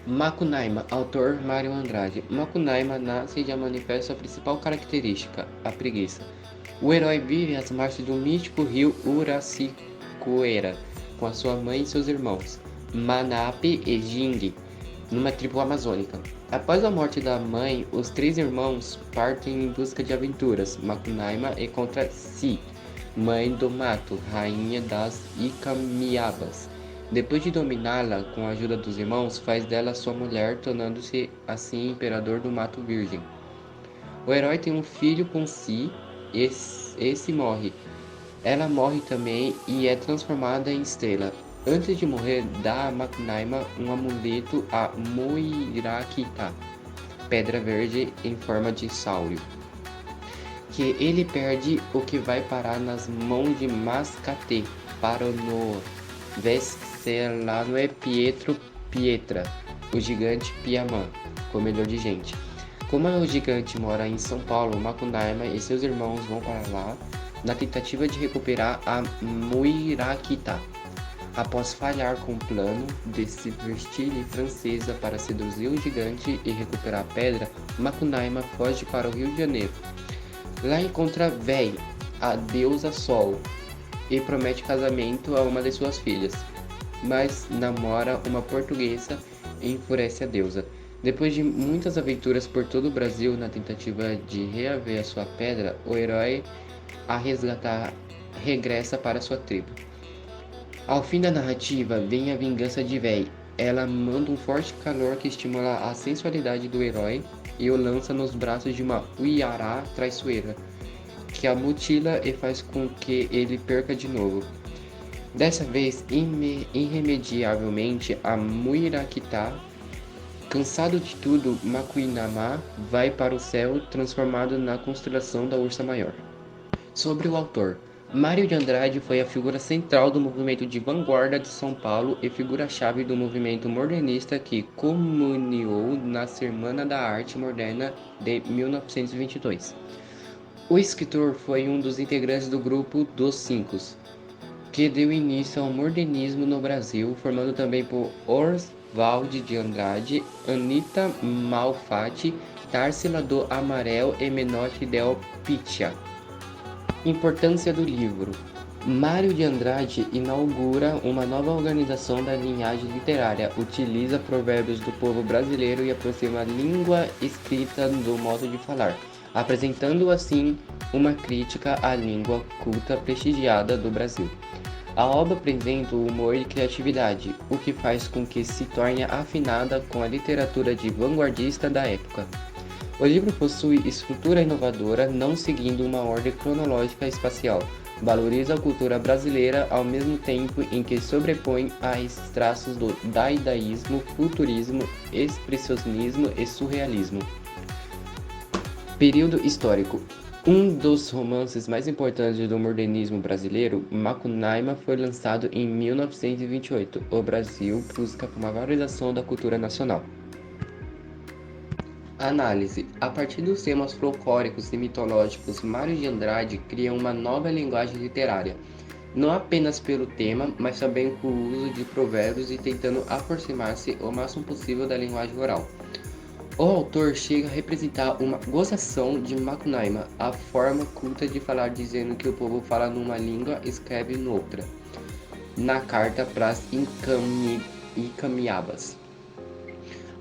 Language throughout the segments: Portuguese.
Macunaíma, autor Mário Andrade. Macunaíma nasce e já manifesta a principal característica, a preguiça. O herói vive às margens do mítico rio Uracicoera, com a sua mãe e seus irmãos, Manape e Jingue, numa tribo amazônica. Após a morte da mãe, os três irmãos partem em busca de aventuras. Macunaíma e contra Si, mãe do mato, rainha das Icamiabas. Depois de dominá-la com a ajuda dos irmãos, faz dela sua mulher, tornando-se assim imperador do Mato Virgem. O herói tem um filho com Si, esse morre. Ela morre também e é transformada em estrela. Antes de morrer, dá a Macunaíma um amuleto, a Muirakita, pedra verde em forma de sáurio, que ele perde, o que vai parar nas mãos de Mascate, Paronoa, Vescelano Pietro Pietra, o gigante Piamã, comedor de gente. Como o gigante mora em São Paulo, Macunaíma e seus irmãos vão para lá na tentativa de recuperar a Muirakita. Após falhar com o plano de se vestir de francesa para seduzir o gigante e recuperar a pedra, Macunaíma foge para o Rio de Janeiro. Lá encontra Véi, a deusa Sol, e promete casamento a uma de suas filhas, mas namora uma portuguesa e enfurece a deusa. Depois de muitas aventuras por todo o Brasil na tentativa de reaver a sua pedra, o herói a resgatar regressa para sua tribo. Ao fim da narrativa, vem a vingança de Véi. Ela manda um forte calor que estimula a sensualidade do herói e o lança nos braços de uma Uiará traiçoeira, que a mutila e faz com que ele perca de novo. Dessa vez, irremediavelmente, a Muirakita, cansado de tudo, Macuinamá vai para o céu, transformado na constelação da Ursa Maior. Sobre o autor, Mário de Andrade foi a figura central do movimento de vanguarda de São Paulo e figura-chave do movimento modernista que culminou na Semana da Arte Moderna de 1922. O escritor foi um dos integrantes do grupo dos Cinco, que deu início ao modernismo no Brasil, formando também por Oswald de Andrade, Anita Malfatti, Tarsila do Amaral e Menotti del Pitta. Importância do livro. Mário de Andrade inaugura uma nova organização da linhagem literária, utiliza provérbios do povo brasileiro e aproxima a língua escrita do modo de falar, apresentando assim uma crítica à língua culta prestigiada do Brasil. A obra apresenta o humor e criatividade, o que faz com que se torne afinada com a literatura de vanguardista da época. O livro possui estrutura inovadora, não seguindo uma ordem cronológica espacial. Valoriza a cultura brasileira ao mesmo tempo em que sobrepõe a traços do dadaísmo, futurismo, expressionismo e surrealismo. Período histórico. Um dos romances mais importantes do modernismo brasileiro, Macunaíma, foi lançado em 1928. O Brasil busca uma valorização da cultura nacional. Análise. A partir dos temas folclóricos e mitológicos, Mário de Andrade cria uma nova linguagem literária, não apenas pelo tema, mas também com o uso de provérbios e tentando aproximar-se o máximo possível da linguagem oral. O autor chega a representar uma gozação de Macunaíma, a forma culta de falar, dizendo que o povo fala numa língua e escreve noutra, na carta para as Icamiabas.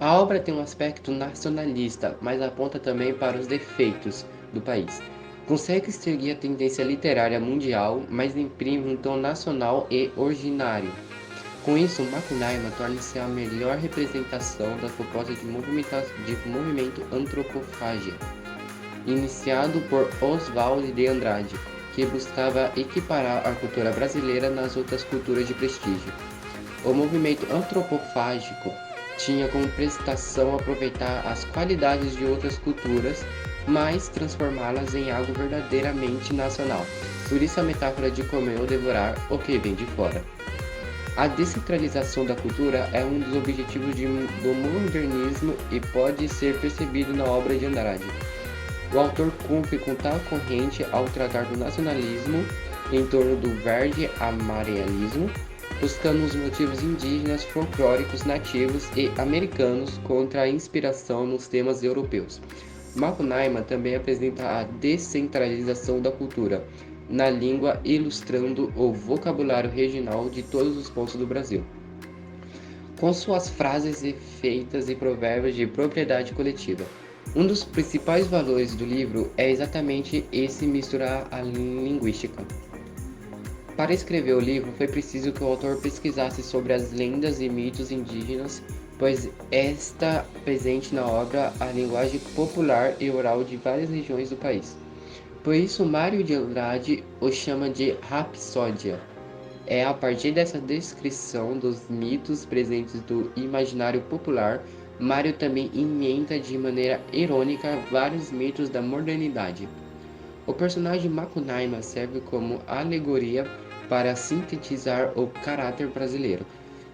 A obra tem um aspecto nacionalista, mas aponta também para os defeitos do país. Consegue extrair a tendência literária mundial, mas imprime um tom nacional e originário. Com isso, Macunaíma torna-se a melhor representação da proposta de movimento antropofágia, iniciado por Oswald de Andrade, que buscava equiparar a cultura brasileira nas outras culturas de prestígio. O movimento antropofágico tinha como prestação aproveitar as qualidades de outras culturas, mas transformá-las em algo verdadeiramente nacional. Por isso a metáfora de comer ou devorar o que vem de fora. A descentralização da cultura é um dos objetivos do modernismo e pode ser percebido na obra de Andrade. O autor cumpre com tal corrente ao tratar do nacionalismo em torno do verde-amarelismo, buscando os motivos indígenas, folclóricos, nativos e americanos contra a inspiração nos temas europeus. Macunaíma também apresenta a descentralização da cultura na língua, ilustrando o vocabulário regional de todos os pontos do Brasil, com suas frases efeitas e provérbios de propriedade coletiva. Um dos principais valores do livro é exatamente esse misturar a linguística. Para escrever o livro, foi preciso que o autor pesquisasse sobre as lendas e mitos indígenas, pois está presente na obra a linguagem popular e oral de várias regiões do país. Por isso, Mário de Andrade o chama de Rapsódia. É a partir dessa descrição dos mitos presentes do imaginário popular, Mário também inventa de maneira irônica vários mitos da modernidade. O personagem Macunaíma serve como alegoria para sintetizar o caráter brasileiro.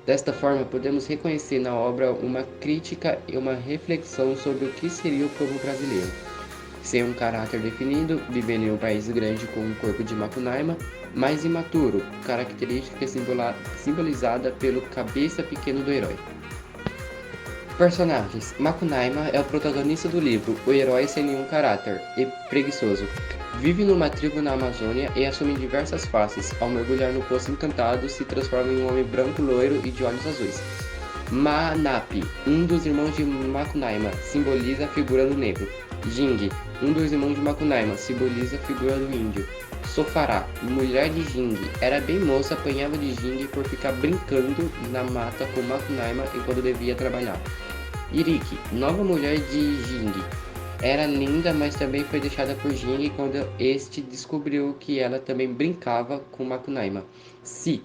Desta forma, podemos reconhecer na obra uma crítica e uma reflexão sobre o que seria o povo brasileiro. Sem um caráter definido, vivendo em um país grande com um corpo de Macunaíma, mas imaturo, característica simbolizada pelo cabeça pequeno do herói. Personagens: Macunaíma é o protagonista do livro, o herói sem nenhum caráter e preguiçoso. Vive numa tribo na Amazônia e assume diversas faces. Ao mergulhar no Poço Encantado, se transforma em um homem branco loiro e de olhos azuis. Manapi, um dos irmãos de Macunaíma, simboliza a figura do negro. Jing, um dos irmãos de Macunaíma, simboliza a figura do índio. Sofará, mulher de Jing, era bem moça, apanhava de Jing por ficar brincando na mata com Macunaíma enquanto devia trabalhar. Iriki, nova mulher de Jing, era linda, mas também foi deixada por Jing quando este descobriu que ela também brincava com Macunaíma. Si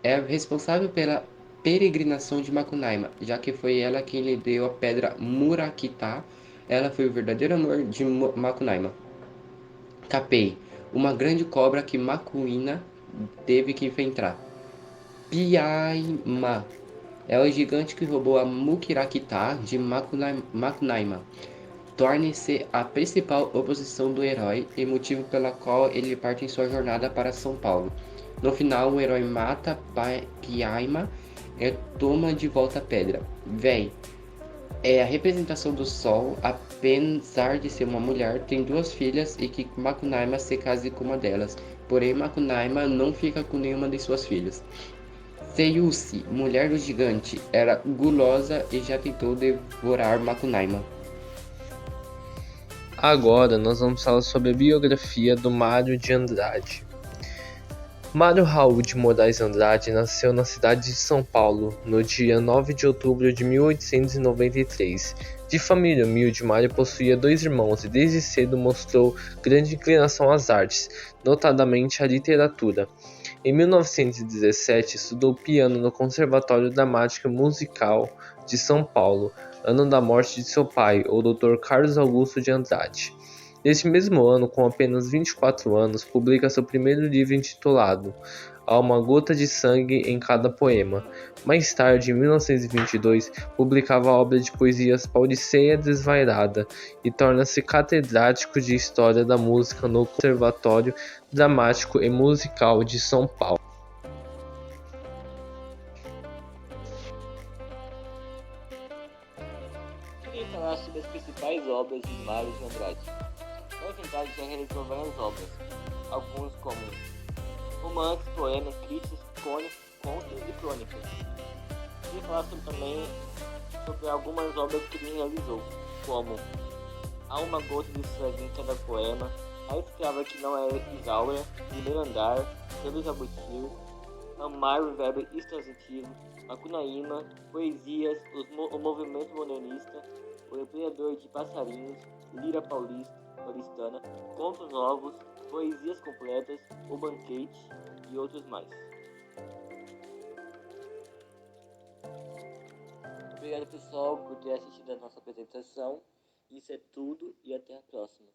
é responsável pela peregrinação de Macunaíma, já que foi ela quem lhe deu a pedra Murakita. Ela foi o verdadeiro amor de Macunaíma. Capei, uma grande cobra que Macuína teve que enfrentar. Piaima é o gigante que roubou a Mukirakita de Macunaíma. Torne-se a principal oposição do herói e motivo pela qual ele parte em sua jornada para São Paulo. No final, o herói mata Piaima e toma de volta a pedra. Véi é a representação do sol, apesar de ser uma mulher, tem duas filhas e que Macunaíma se case com uma delas. Porém, Macunaíma não fica com nenhuma de suas filhas. Seiusi, mulher do gigante, era gulosa e já tentou devorar Macunaíma. Agora nós vamos falar sobre a biografia do Mário de Andrade. Mário Raul de Moraes Andrade nasceu na cidade de São Paulo no dia 9 de outubro de 1893. De família humilde, Mário possuía dois irmãos e desde cedo mostrou grande inclinação às artes, notadamente à literatura. Em 1917, estudou piano no Conservatório Dramático e Musical de São Paulo, ano da morte de seu pai, o Dr. Carlos Augusto de Andrade. Neste mesmo ano, com apenas 24 anos, publica seu primeiro livro intitulado Há uma gota de sangue em cada poema. Mais tarde, em 1922, publicava a obra de poesias Pauliceia Desvairada e torna-se catedrático de História da Música no Conservatório Dramático e Musical de São Paulo. Irei falar sobre as principais obras de Mário de Andrade. Na verdade, já realizou várias obras, alguns como romances, poemas, críticas, contos e crônicas. Irei falar também sobre algumas obras que ele realizou, como Há uma gota de sangue em cada poema, A escrava que não é Isaura, Primeiro andar, Pelo Jabutir, Amar o verbo extransitivo, Macunaíma, Poesias, o movimento modernista, O empreendedor de passarinhos, Lira paulistana, Contos novos, Poesias completas, O banquete e outros mais. Obrigado pessoal por ter assistido a nossa apresentação. Isso é tudo e até a próxima.